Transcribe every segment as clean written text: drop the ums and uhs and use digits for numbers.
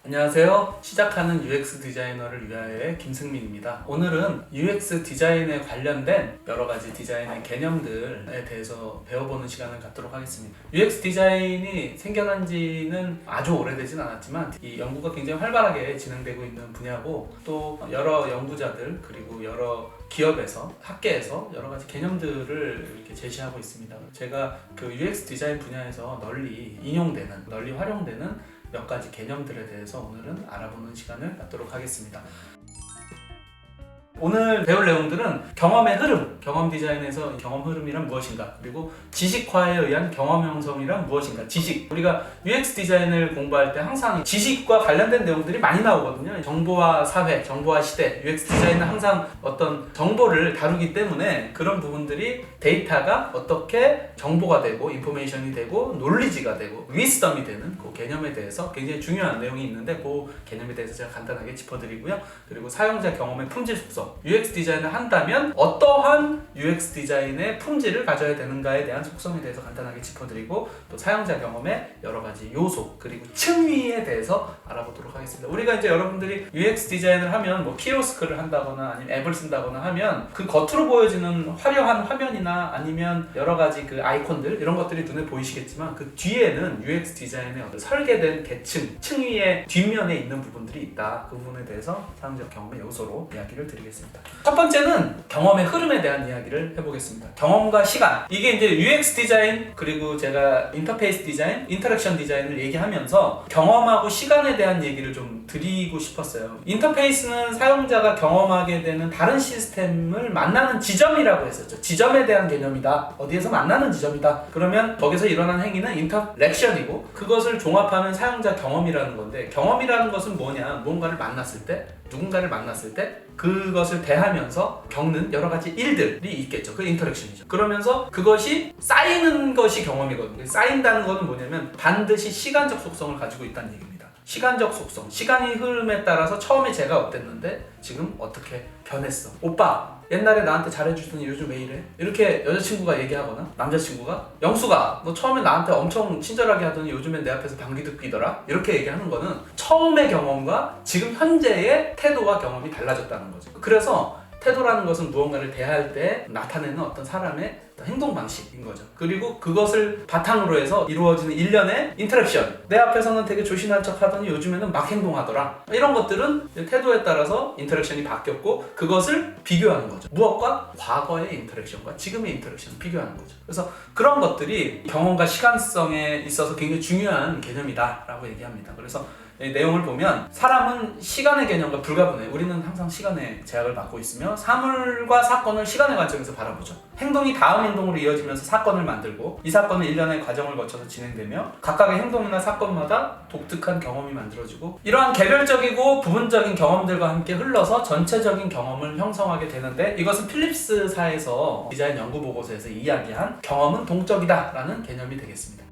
안녕하세요. 시작하는 UX 디자이너를 위하여의 김승민입니다. 오늘은 UX 디자인에 관련된 여러가지 디자인의 개념들에 대해서 배워보는 시간을 갖도록 하겠습니다. UX 디자인이 생겨난 지는 아주 오래되진 않았지만 이 연구가 굉장히 활발하게 진행되고 있는 분야고, 또 여러 연구자들 그리고 여러 기업에서, 학계에서 여러가지 개념들을 이렇게 제시하고 있습니다. 제가 그 UX 디자인 분야에서 널리 인용되는, 널리 활용되는 몇 가지 개념들에 대해서 오늘은 알아보는 시간을 갖도록 하겠습니다. 오늘 배울 내용들은 경험의 흐름, 경험 디자인에서 경험 흐름이란 무엇인가, 그리고 지식화에 의한 경험 형성이란 무엇인가. 지식, 우리가 UX 디자인을 공부할 때 항상 지식과 관련된 내용들이 많이 나오거든요. 정보화 사회, 정보화 시대, UX 디자인은 항상 어떤 정보를 다루기 때문에 그런 부분들이, 데이터가 어떻게 정보가 되고 인포메이션이 되고 논리지가 되고 위스덤이 되는 그 개념에 대해서 굉장히 중요한 내용이 있는데, 그 개념에 대해서 제가 간단하게 짚어드리고요. 그리고 사용자 경험의 품질 속성, UX 디자인을 한다면 어떠한 UX 디자인의 품질을 가져야 되는가에 대한 속성에 대해서 간단하게 짚어드리고, 또 사용자 경험의 여러 가지 요소 그리고 층위에 대해서 알아보도록 하겠습니다. 우리가 이제 여러분들이 UX 디자인을 하면 뭐 키오스크를 한다거나 아니면 앱을 쓴다거나 하면 그 겉으로 보여지는 화려한 화면이나 아니면 여러 가지 그 아이콘들, 이런 것들이 눈에 보이시겠지만 그 뒤에는 UX 디자인의 어떤 설계된 계층, 층위의 뒷면에 있는 부분들이 있다. 그 부분에 대해서 사용자 경험의 요소로 이야기를 드리겠습니다. 첫 번째는 경험의 흐름에 대한 이야기를 해보겠습니다. 경험과 시간, 이게 이제 UX 디자인 그리고 제가 인터페이스 디자인, 인터랙션 디자인을 얘기하면서 경험하고 시간에 대한 얘기를 좀 드리고 싶었어요. 인터페이스는 사용자가 경험하게 되는 다른 시스템을 만나는 지점이라고 했었죠. 지점에 대한 개념이다. 어디에서 만나는 지점이다. 그러면 거기서 일어난 행위는 인터랙션이고, 그것을 종합하면 사용자 경험이라는 건데, 경험이라는 것은 뭐냐? 무언가를 만났을 때, 누군가를 만났을 때 그것을 대하면서 겪는 여러 가지 일들이 있겠죠. 그게 인터랙션이죠. 그러면서 그것이 쌓이는 것이 경험이거든요. 쌓인다는 것은 뭐냐면 반드시 시간적 속성을 가지고 있다는 얘기입니다. 시간적 속성, 시간의 흐름에 따라서 처음에 제가 어땠는데 지금 어떻게 변했어. 오빠, 옛날에 나한테 잘해주더니 요즘 왜 이래? 이렇게 여자친구가 얘기하거나 남자친구가, 영수가 너 처음에 나한테 엄청 친절하게 하더니 요즘엔 내 앞에서 방귀도 뀌더라? 이렇게 얘기하는 거는 처음의 경험과 지금 현재의 태도와 경험이 달라졌다는 거죠. 그래서 태도라는 것은 무언가를 대할 때 나타내는 어떤 사람의 행동 방식인 거죠. 그리고 그것을 바탕으로 해서 이루어지는 일련의 인터랙션. 내 앞에서는 되게 조신한 척 하더니 요즘에는 막 행동하더라. 이런 것들은 태도에 따라서 인터랙션이 바뀌었고, 그것을 비교하는 거죠. 무엇과? 과거의 인터랙션과 지금의 인터랙션을 비교하는 거죠. 그래서 그런 것들이 경험과 시간성에 있어서 굉장히 중요한 개념이다 라고 얘기합니다. 그래서 이 내용을 보면 사람은 시간의 개념과 불가분해. 우리는 항상 시간의 제약을 받고 있으며 사물과 사건을 시간의 관점에서 바라보죠. 행동이 다음 행동으로 이어지면서 사건을 만들고, 이 사건은 일련의 과정을 거쳐서 진행되며 각각의 행동이나 사건마다 독특한 경험이 만들어지고, 이러한 개별적이고 부분적인 경험들과 함께 흘러서 전체적인 경험을 형성하게 되는데, 이것은 필립스사에서 디자인 연구 보고서에서 이야기한 경험은 동적이다 라는 개념이 되겠습니다.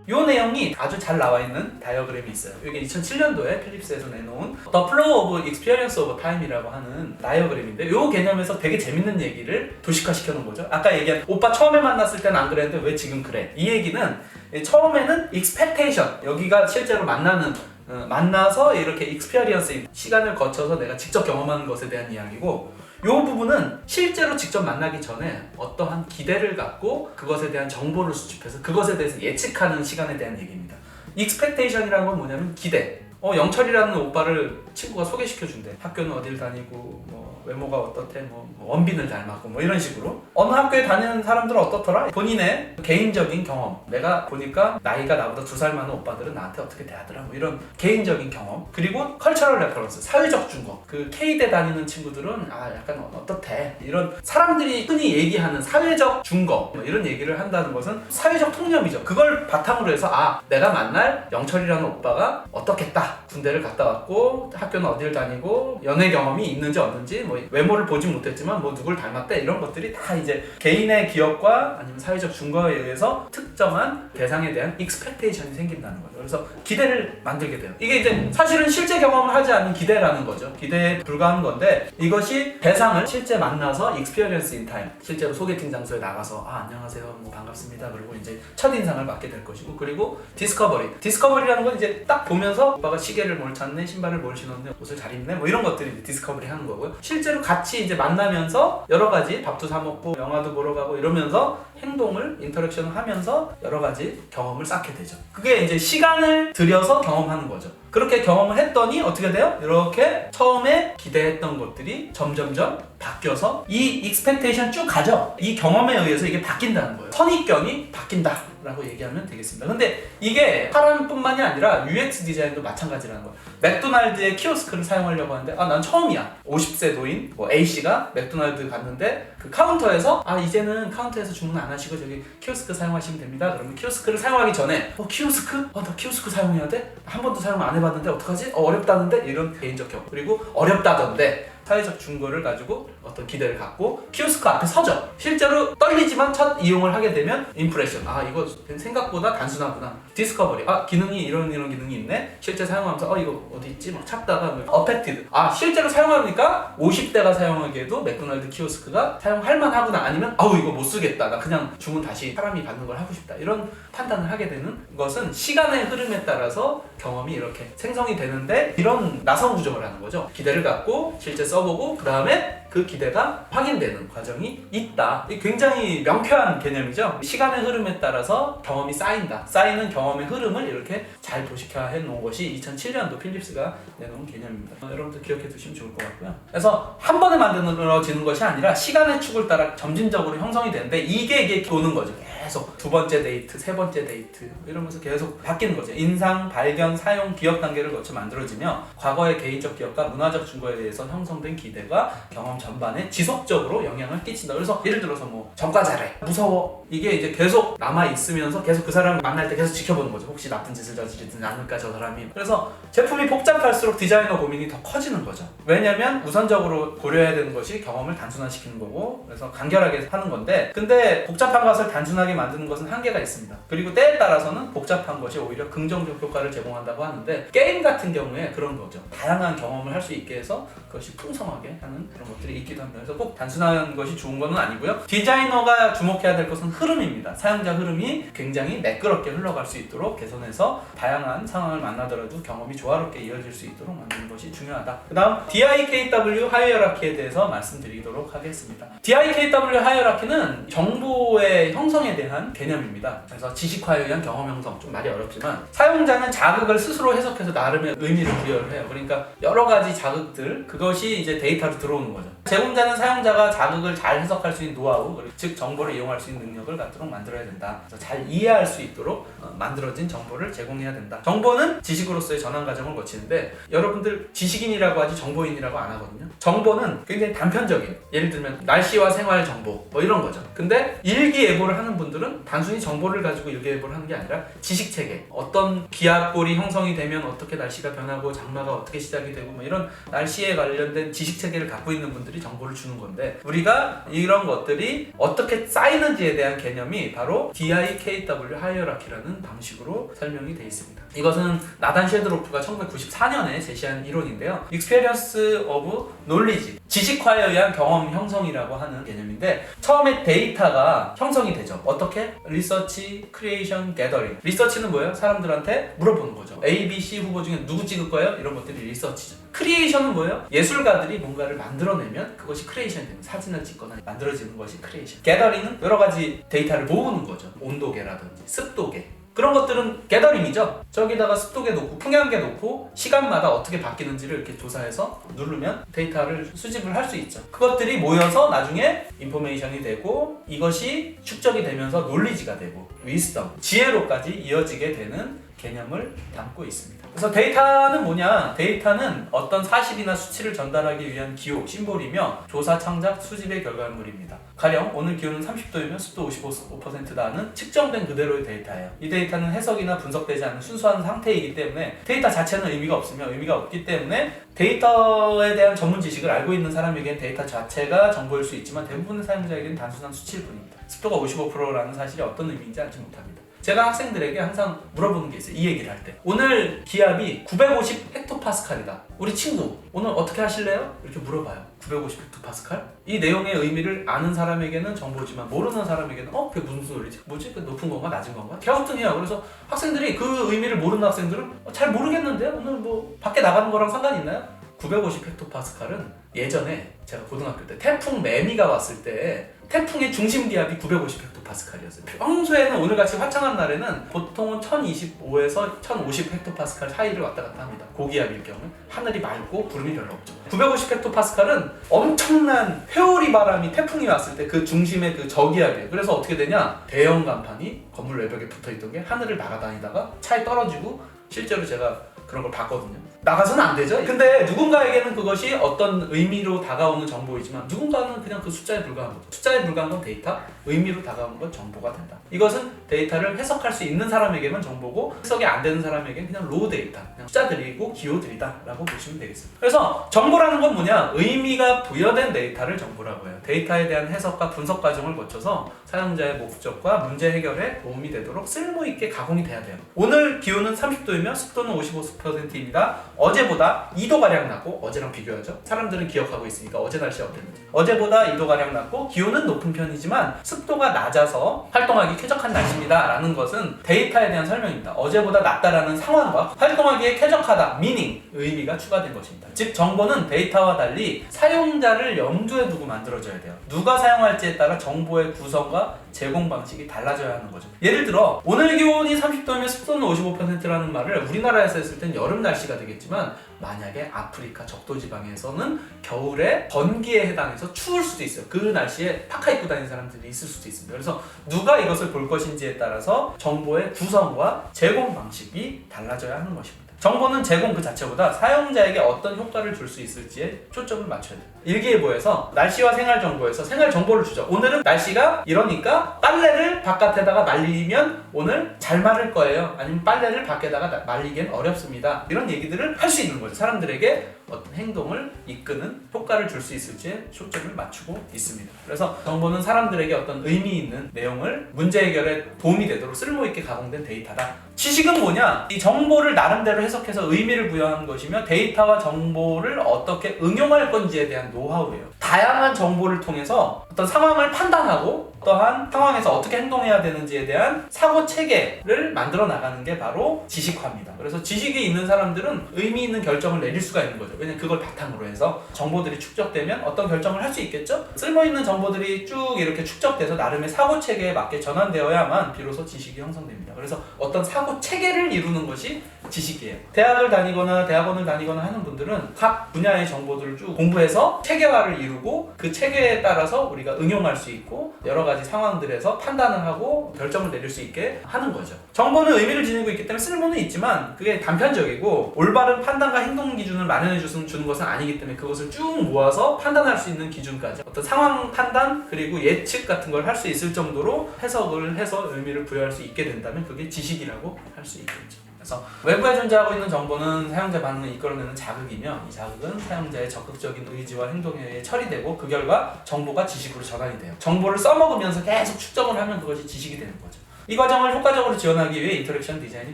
이 내용이 아주 잘 나와 있는 다이어그램이 있어요. 이게 2007년도에 필립스에서 내놓은 The Flow of Experience of Time이라고 하는 다이어그램인데, 이 개념에서 되게 재밌는 얘기를 도식화시켜 놓은 거죠. 아까 얘기한 오빠 처음에 만났을 때는 안 그랬는데 왜 지금 그래? 이 얘기는 처음에는 expectation, 여기가 실제로 만나서 이렇게 experience, 시간을 거쳐서 내가 직접 경험하는 것에 대한 이야기고, 이 부분은 실제로 직접 만나기 전에 어떠한 기대를 갖고 그것에 대한 정보를 수집해서 그것에 대해서 예측하는 시간에 대한 얘기입니다. expectation이라는 건 뭐냐면 기대. 영철이라는 오빠를 친구가 소개시켜준대. 학교는 어딜 다니고, 외모가 어떻대, 원빈을 닮았고, 이런 식으로. 어느 학교에 다니는 사람들은 어떻더라? 본인의 개인적인 경험. 내가 보니까 나이가 나보다 2살 많은 오빠들은 나한테 어떻게 대하더라? 이런 개인적인 경험. 그리고 컬처럴 레퍼런스, 사회적 준거. 그 K대 다니는 친구들은 약간 어떻대? 이런 사람들이 흔히 얘기하는 사회적 준거, 이런 얘기를 한다는 것은 사회적 통념이죠. 그걸 바탕으로 해서 내가 만날 영철이라는 오빠가 어떻겠다. 군대를 갔다 왔고, 학교는 어딜 다니고, 연애 경험이 있는지 없는지, 뭐 외모를 보진 못했지만 뭐 누굴 닮았대 이런 것들이 다 이제 개인의 기억과 아니면 사회적 증거에 의해서 특정한 대상에 대한 익스펙테이션이 생긴다는 거죠. 그래서 기대를 만들게 돼요. 이게 이제 사실은 실제 경험을 하지 않는 기대라는 거죠. 기대에 불과한 건데 이것이 대상을 실제 만나서 experience in time, 실제로 소개팅 장소에 나가서 안녕하세요 뭐 반갑습니다 그리고 이제 첫인상을 받게 될 것이고, 그리고 디스커버리라는 건 이제 딱 보면서 오빠가 시계를 뭘 찼네, 신발을 뭘 신었네, 옷을 잘 입네 뭐 이런 것들이 이제 디스커버리 하는 거고요. 실제로 같이 이제 만나면서 여러 가지 밥도 사 먹고 영화도 보러 가고 이러면서 행동을 인터랙션을 하면서 여러 가지 경험을 쌓게 되죠. 그게 이제 시간을 들여서 경험하는 거죠. 그렇게 경험을 했더니 어떻게 돼요? 이렇게 처음에 기대했던 것들이 점점점 바뀌어서 이 익스펙테이션 쭉 가죠. 이 경험에 의해서 이게 바뀐다는 거예요. 선입견이 바뀐다 라고 얘기하면 되겠습니다. 근데 이게 사람뿐만이 아니라 UX 디자인도 마찬가지라는 거예요. 맥도날드의 키오스크를 사용하려고 하는데 난 처음이야. 50세 노인 A씨가 맥도날드 갔는데 그 카운터에서 이제는 카운터에서 주문 안 하시고 저기 키오스크 사용하시면 됩니다. 그러면 키오스크를 사용하기 전에 키오스크? 나 키오스크 사용해야 돼? 한 번도 사용 안 해봤는데 어떡하지? 어렵다는데? 이런 개인적 경험. 그리고 어렵다던데 사회적 증거를 가지고 어떤 기대를 갖고 키오스크 앞에 서죠. 실제로 떨리지만 첫 이용을 하게 되면 임프레션, 이거 생각보다 단순하구나. 디스커버리, 기능이 이런 기능이 있네. 실제 사용하면서 이거 어디 있지? 막 찾다가 어펙티드, 실제로 사용하니까 50대가 사용하기에도 맥도날드 키오스크가 사용할 만하구나. 아니면 이거 못 쓰겠다, 나 그냥 주문 다시 사람이 받는 걸 하고 싶다, 이런 판단을 하게 되는 것은 시간의 흐름에 따라서 경험이 이렇게 생성이 되는데, 이런 나선 구조를 하는 거죠. 기대를 갖고 실제 써보고 그 다음에 그 기대가 확인되는 과정이 있다. 굉장히 명쾌한 개념이죠. 시간의 흐름에 따라서 경험이 쌓인다. 쌓이는 경험의 흐름을 이렇게 잘 도식화해 놓은 것이 2007년도 필립스가 내놓은 개념입니다. 여러분들 기억해 두시면 좋을 것 같고요. 그래서 한 번에 만들어지는 것이 아니라 시간의 축을 따라 점진적으로 형성이 되는데 이게 도는 거죠. 계속 두 번째 데이트, 세 번째 데이트 이러면서 계속 바뀌는 거죠. 인상, 발견, 사용, 기억 단계를 거쳐 만들어지며 과거의 개인적 기억과 문화적 증거에 대해서 형성된 기대가 경험 전반에 지속적으로 영향을 끼친다. 그래서 예를 들어서 전과 잘해, 무서워, 이게 이제 계속 남아있으면서 계속 그 사람을 만날 때 계속 지켜보는 거죠. 혹시 나쁜 짓을 저지르진 않을까 저 사람이. 그래서 제품이 복잡할수록 디자이너 고민이 더 커지는 거죠. 왜냐면 우선적으로 고려해야 되는 것이 경험을 단순화시키는 거고, 그래서 간결하게 하는 건데, 근데 복잡한 것을 단순하게 만드는 것은 한계가 있습니다. 그리고 때에 따라서는 복잡한 것이 오히려 긍정적 효과를 제공한다고 하는데, 게임 같은 경우에 그런 거죠. 다양한 경험을 할 수 있게 해서 그것이 풍성하게 하는 그런 것들이 있기도 합니다. 그래서 꼭 단순한 것이 좋은 건 아니고요. 디자이너가 주목해야 될 것은 흐름입니다. 사용자 흐름이 굉장히 매끄럽게 흘러갈 수 있도록 개선해서 다양한 상황을 만나더라도 경험이 조화롭게 이어질 수 있도록 만드는 것이 중요하다. 그 다음 DIKW 하이어라키에 대해서 말씀드리도록 하겠습니다. DIKW 하이어라키는 정보의 형성에 대한 개념입니다. 그래서 지식화에 의한 경험 형성, 좀 말이 어렵지만 사용자는 자극을 스스로 해석해서 나름의 의미를 부여를 해요. 그러니까 여러 가지 자극들, 그것이 이제 데이터로 들어오는 거죠. 제공자는 사용자가 자극을 잘 해석할 수 있는 노하우, 즉 정보를 이용할 수 있는 능력을 갖도록 만들어야 된다. 그래서 잘 이해할 수 있도록 만들어진 정보를 제공해야 된다. 정보는 지식으로서의 전환 과정을 거치는데, 여러분들 지식인이라고 하지 정보인이라고 안 하거든요. 정보는 굉장히 단편적이에요. 예를 들면 날씨와 생활 정보 이런 거죠. 근데 일기예보를 하는 분들은 단순히 정보를 가지고 일기예보를 하는 게 아니라 지식체계, 어떤 기압골이 형성이 되면 어떻게 날씨가 변하고 장마가 어떻게 시작이 되고 이런 날씨에 관련된 지식체계를 갖고 있는 분들이 정보를 주는 건데, 우리가 이런 것들이 어떻게 쌓이는지에 대한 개념이 바로 DIKW 하이어라키라는 방식으로 설명이 되어 있습니다. 이것은 나단 셰드로프가 1994년에 제시한 이론인데요. Experience of Knowledge, 지식화에 의한 경험 형성이라고 하는 개념인데, 처음에 데이터가 형성이 되죠. 어떻게? 리서치, 크리에이션, 게더링. 리서치는 뭐예요? 사람들한테 물어보는 거죠. A, B, C 후보 중에 누구 찍을 거예요? 이런 것들이 리서치죠. 크리에이션은 뭐예요? 예술가들이 뭔가를 만들어내면 그것이 크리에이션이 됩니다. 사진을 찍거나 만들어지는 것이 크리에이션. 게더링은 여러 가지 데이터를 모으는 거죠. 온도계라든지 습도계, 그런 것들은 게더링이죠. 저기다가 습도계 놓고 풍량계 놓고 시간마다 어떻게 바뀌는지를 이렇게 조사해서 누르면 데이터를 수집을 할 수 있죠. 그것들이 모여서 나중에 인포메이션이 되고, 이것이 축적이 되면서 논리지가 되고 위스덤, 지혜로까지 이어지게 되는 개념을 담고 있습니다. 그래서 데이터는 뭐냐? 데이터는 어떤 사실이나 수치를 전달하기 위한 기호, 심볼이며 조사, 창작, 수집의 결과물입니다. 가령 오늘 기온은 30도이면 습도 55%다는 측정된 그대로의 데이터예요. 이 데이터는 해석이나 분석되지 않은 순수한 상태이기 때문에 데이터 자체는 의미가 없으며 의미가 없기 때문에 데이터에 대한 전문 지식을 알고 있는 사람에게는 데이터 자체가 정보일 수 있지만 대부분의 사용자에게는 단순한 수치일 뿐입니다. 습도가 55%라는 사실이 어떤 의미인지 알지 못합니다. 제가 학생들에게 항상 물어보는 게 있어요. 이 얘기를 할 때. 오늘 기압이 950 헥토파스칼이다. 우리 친구, 오늘 어떻게 하실래요? 이렇게 물어봐요. 950 헥토파스칼? 이 내용의 의미를 아는 사람에게는 정보지만 모르는 사람에게는 그게 무슨 소리지? 뭐지? 그 높은 건가? 낮은 건가? 갸우뚱해요. 그래서 학생들이 그 의미를 모르는 학생들은 잘 모르겠는데요? 오늘 뭐 밖에 나가는 거랑 상관이 있나요? 950 헥토파스칼은 예전에 제가 고등학교 때 태풍 매미가 왔을 때 태풍의 중심 기압이 950 헥토파스칼이었어요. 평소에는 오늘같이 화창한 날에는 보통은 1025에서 1050 헥토파스칼 사이를 왔다 갔다 합니다. 고기압일 경우 하늘이 맑고 구름이 별로 없죠. 950 헥토파스칼은 엄청난 회오리 바람이 태풍이 왔을 때 그 중심의 그 저기압이에요. 그래서 어떻게 되냐? 대형 간판이 건물 외벽에 붙어있던 게 하늘을 날아다니다가 차에 떨어지고 실제로 제가 그런 걸 봤거든요. 나가서는 안 되죠. 근데 누군가에게는 그것이 어떤 의미로 다가오는 정보이지만 누군가는 그냥 그 숫자에 불과한 거죠. 숫자에 불과한 건 데이터, 의미로 다가오는 건 정보가 된다. 이것은 데이터를 해석할 수 있는 사람에게만 정보고 해석이 안 되는 사람에게는 그냥 로우 데이터, 그냥 숫자들이고 기호들이다 라고 보시면 되겠습니다. 그래서 정보라는 건 뭐냐? 의미가 부여된 데이터를 정보라고 해요. 데이터에 대한 해석과 분석 과정을 거쳐서 사용자의 목적과 문제 해결에 도움이 되도록 쓸모있게 가공이 돼야 돼요. 오늘 기온은 30도이며 습도는 55%입니다. 어제보다 2도가량 낮고, 어제랑 비교하죠. 사람들은 기억하고 있으니까 어제 날씨 어땠는지. 어제보다 2도가량 낮고 기온은 높은 편이지만 습도가 낮아서 활동하기 쾌적한 날씨입니다 라는 것은 데이터에 대한 설명입니다. 어제보다 낮다라는 상황과 활동하기에 쾌적하다, meaning, 의미가 추가된 것입니다. 즉 정보는 데이터와 달리 사용자를 염두에 두고 만들어져야 돼요. 누가 사용할지에 따라 정보의 구성과 제공 방식이 달라져야 하는 거죠. 예를 들어 오늘 기온이 30도면 습도는 55%라는 말을 우리나라에서 했을 땐 여름 날씨가 되겠지만 만약에 아프리카 적도지방에서는 겨울에 건기에 해당해서 추울 수도 있어요. 그 날씨에 파카 입고 다니는 사람들이 있을 수도 있습니다. 그래서 누가 이것을 볼 것인지에 따라서 정보의 구성과 제공 방식이 달라져야 하는 것입니다. 정보는 제공 그 자체보다 사용자에게 어떤 효과를 줄 수 있을지에 초점을 맞춰야 돼요. 일기예보에서 날씨와 생활 정보에서 생활 정보를 주죠. 오늘은 날씨가 이러니까 빨래를 바깥에다가 말리면 오늘 잘 마를 거예요. 아니면 빨래를 밖에다가 말리기엔 어렵습니다. 이런 얘기들을 할 수 있는 거죠. 사람들에게 어떤 행동을 이끄는 효과를 줄 수 있을지에 초점을 맞추고 있습니다. 그래서 정보는 사람들에게 어떤 의미 있는 내용을 문제 해결에 도움이 되도록 쓸모있게 가공된 데이터다. 지식은 뭐냐? 이 정보를 나름대로 해석해서 의미를 부여하는 것이며 데이터와 정보를 어떻게 응용할 건지에 대한 노하우예요. 다양한 정보를 통해서 어떤 상황을 판단하고 어떠한 상황에서 어떻게 행동해야 되는지에 대한 사고 체계를 만들어 나가는 게 바로 지식화입니다. 그래서 지식이 있는 사람들은 의미 있는 결정을 내릴 수가 있는 거죠. 왜냐면 그걸 바탕으로 해서 정보들이 축적되면 어떤 결정을 할 수 있겠죠? 쓸모있는 정보들이 쭉 이렇게 축적돼서 나름의 사고 체계에 맞게 전환되어야만 비로소 지식이 형성됩니다. 그래서 어떤 사고 체계를 이루는 것이 지식이에요. 대학을 다니거나 대학원을 다니거나 하는 분들은 각 분야의 정보들을 쭉 공부해서 체계화를 이루고 그 체계에 따라서 우리가 응용할 수 있고 여러 가지 상황들에서 판단을 하고 결정을 내릴 수 있게 하는 거죠. 정보는 의미를 지니고 있기 때문에 쓸모는 있지만 그게 단편적이고 올바른 판단과 행동 기준을 마련해 주는 것은 아니기 때문에 그것을 쭉 모아서 판단할 수 있는 기준까지 어떤 상황 판단 그리고 예측 같은 걸 할 수 있을 정도로 해석을 해서 의미를 부여할 수 있게 된다면 그게 지식이라고 할 수 있겠죠. 그래서 외부에 존재하고 있는 정보는 사용자 반응을 이끌어내는 자극이며 이 자극은 사용자의 적극적인 의지와 행동에 의해 처리되고 그 결과 정보가 지식으로 전환이 돼요. 정보를 써먹으면서 계속 축적을 하면 그것이 지식이 되는 거죠. 이 과정을 효과적으로 지원하기 위해 인터랙션 디자인이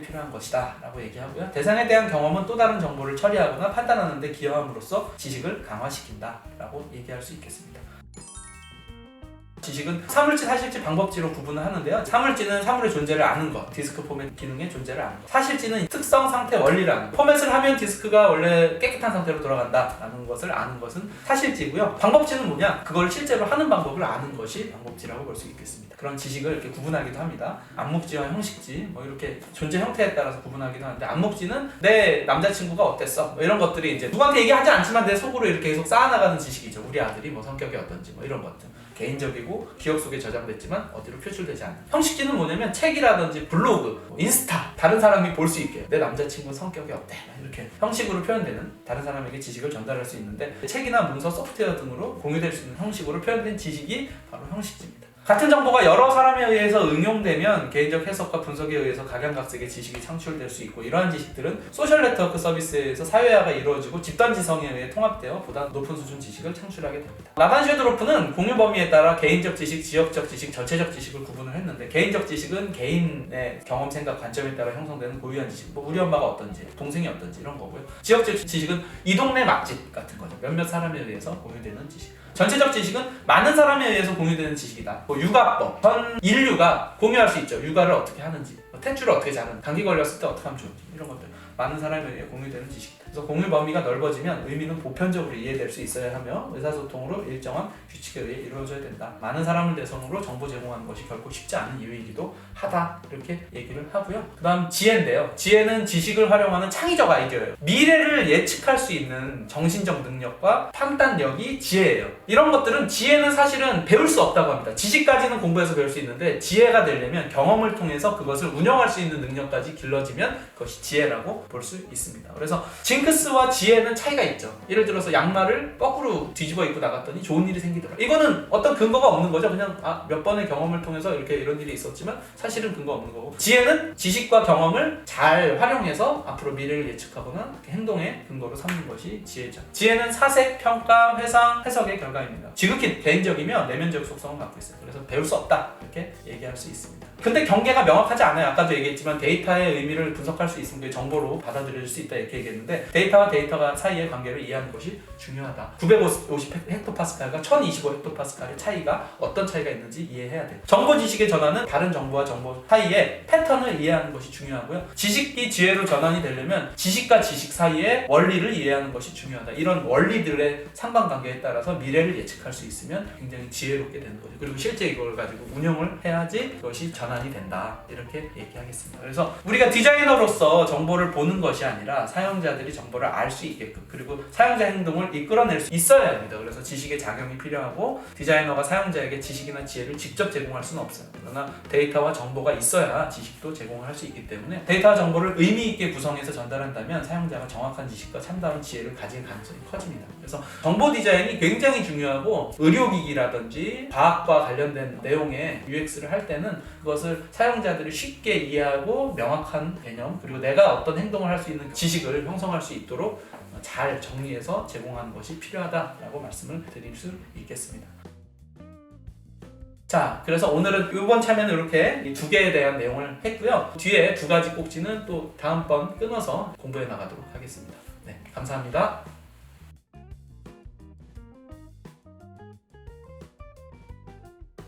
필요한 것이다 라고 얘기하고요. 대상에 대한 경험은 또 다른 정보를 처리하거나 판단하는 데 기여함으로써 지식을 강화시킨다 라고 얘기할 수 있겠습니다. 지식은 사물지, 사실지, 방법지로 구분을 하는데요. 사물지는 사물의 존재를 아는 것, 디스크 포맷 기능의 존재를 아는 것. 사실지는 특성, 상태, 원리를 아는 것. 포맷을 하면 디스크가 원래 깨끗한 상태로 돌아간다라는 것을 아는 것은 사실지고요. 방법지는 뭐냐? 그걸 실제로 하는 방법을 아는 것이 방법지라고 볼 수 있겠습니다. 그런 지식을 이렇게 구분하기도 합니다. 암묵지와 형식지, 뭐 이렇게 존재 형태에 따라서 구분하기도 하는데 암묵지는 내 남자친구가 어땠어? 뭐 이런 것들이 이제 누구한테 얘기하지 않지만 내 속으로 이렇게 계속 쌓아나가는 지식이죠. 우리 아들이 뭐 성격이 어떤지 뭐 이런 것들. 개인적이고 기억 속에 저장됐지만 어디로 표출되지 않는. 형식지는 뭐냐면 책이라든지 블로그, 인스타, 다른 사람이 볼 수 있게 내 남자친구 성격이 어때? 이렇게 형식으로 표현되는, 다른 사람에게 지식을 전달할 수 있는데 책이나 문서, 소프트웨어 등으로 공유될 수 있는 형식으로 표현된 지식이 바로 형식지입니다. 같은 정보가 여러 사람에 의해서 응용되면 개인적 해석과 분석에 의해서 각양각색의 지식이 창출될 수 있고, 이러한 지식들은 소셜 네트워크 서비스에서 사회화가 이루어지고 집단지성에 의해 통합되어 보다 높은 수준 지식을 창출하게 됩니다. 나단 쉐드로프는 공유 범위에 따라 개인적 지식, 지역적 지식, 전체적 지식을 구분을 했는데, 개인적 지식은 개인의 경험, 생각, 관점에 따라 형성되는 고유한 지식, 뭐 우리 엄마가 어떤지, 동생이 어떤지 이런 거고요. 지역적 지식은 이 동네 맛집 같은 거죠. 몇몇 사람에 의해서 공유되는 지식. 전체적 지식은 많은 사람에 의해서 공유되는 지식이다. 뭐 육아법, 전 인류가 공유할 수 있죠. 육아를 어떻게 하는지, 뭐 탯줄을 어떻게 자는지, 감기 걸렸을 때 어떻게 하면 좋은지, 이런 것들 많은 사람에 의해 공유되는 지식이다. 그래서 공유 범위가 넓어지면 의미는 보편적으로 이해될 수 있어야 하며 의사소통으로 일정한 규칙에 의해 이루어져야 된다. 많은 사람을 대상으로 정보 제공하는 것이 결코 쉽지 않은 이유이기도 하다. 이렇게 얘기를 하고요. 그 다음 지혜인데요. 지혜는 지식을 활용하는 창의적 아이디어예요. 미래를 예측할 수 있는 정신적 능력과 판단력이 지혜예요. 이런 것들은, 지혜는 사실은 배울 수 없다고 합니다. 지식까지는 공부해서 배울 수 있는데 지혜가 되려면 경험을 통해서 그것을 운영할 수 있는 능력까지 길러지면 그것이 지혜라고 볼 수 있습니다. 그래서 징크스와 지혜는 차이가 있죠. 예를 들어서 양말을 거꾸로 뒤집어 입고 나갔더니 좋은 일이 생기더라. 이거는 어떤 근거가 없는 거죠. 그냥 몇 번의 경험을 통해서 이렇게 이런 일이 있었지만 사실은 근거 없는 거고, 지혜는 지식과 경험을 잘 활용해서 앞으로 미래를 예측하거나 행동의 근거로 삼는 것이 지혜죠. 지혜는 사색, 평가, 회상, 해석의 결과입니다. 지극히 개인적이며 내면적 속성을 갖고 있어요. 그래서 배울 수 없다, 이렇게 얘기할 수 있습니다. 근데 경계가 명확하지 않아요. 아까도 얘기했지만 데이터의 의미를 분석할 수 있으면 그게 정보로 받아들일 수 있다, 이렇게 얘기했는데, 데이터와 데이터가 사이의 관계를 이해하는 것이 중요하다. 950 헥토파스칼과 1025 헥토파스칼의 차이가 어떤 차이가 있는지 이해해야 돼요. 정보 지식의 전환은 다른 정보와 정보 사이의 패턴을 이해하는 것이 중요하고요. 지식이 지혜로 전환이 되려면 지식과 지식 사이의 원리를 이해하는 것이 중요하다. 이런 원리들의 상관관계에 따라서 미래를 예측할 수 있으면 굉장히 지혜롭게 되는 거죠. 그리고 실제 이걸 가지고 운영을 해야지 그것이 전환이 된다, 이렇게 얘기하겠습니다. 그래서 우리가 디자이너로서 정보를 보는 것이 아니라 사용자들이 정보를 알 수 있게끔, 그리고 사용자 행동을 이끌어낼 수 있어야 합니다. 그래서 지식의 작용이 필요하고, 디자이너가 사용자에게 지식이나 지혜를 직접 제공할 수는 없어요. 그러나 데이터와 정보가 있어야 지식도 제공을 할 수 있기 때문에 데이터와 정보를 의미 있게 구성해서 전달한다면 사용자가 정확한 지식과 참다운 지혜를 가질 가능성이 커집니다. 그래서 정보 디자인이 굉장히 중요하고, 의료기기라든지 과학과 관련된 내용의 UX를 할 때는 그것을 사용자들이 쉽게 이해하고 명확한 개념, 그리고 내가 어떤 행동을 할 수 있는 지식을 형성할 수 있도록 잘 정리해서 제공하는 것이 필요하다라고 말씀을 드릴 수 있겠습니다. 자, 그래서 오늘은 이번 참여는 이렇게 이 두 개에 대한 내용을 했고요. 뒤에 두 가지 꼭지는 또 다음번 끊어서 공부해 나가도록 하겠습니다. 네, 감사합니다.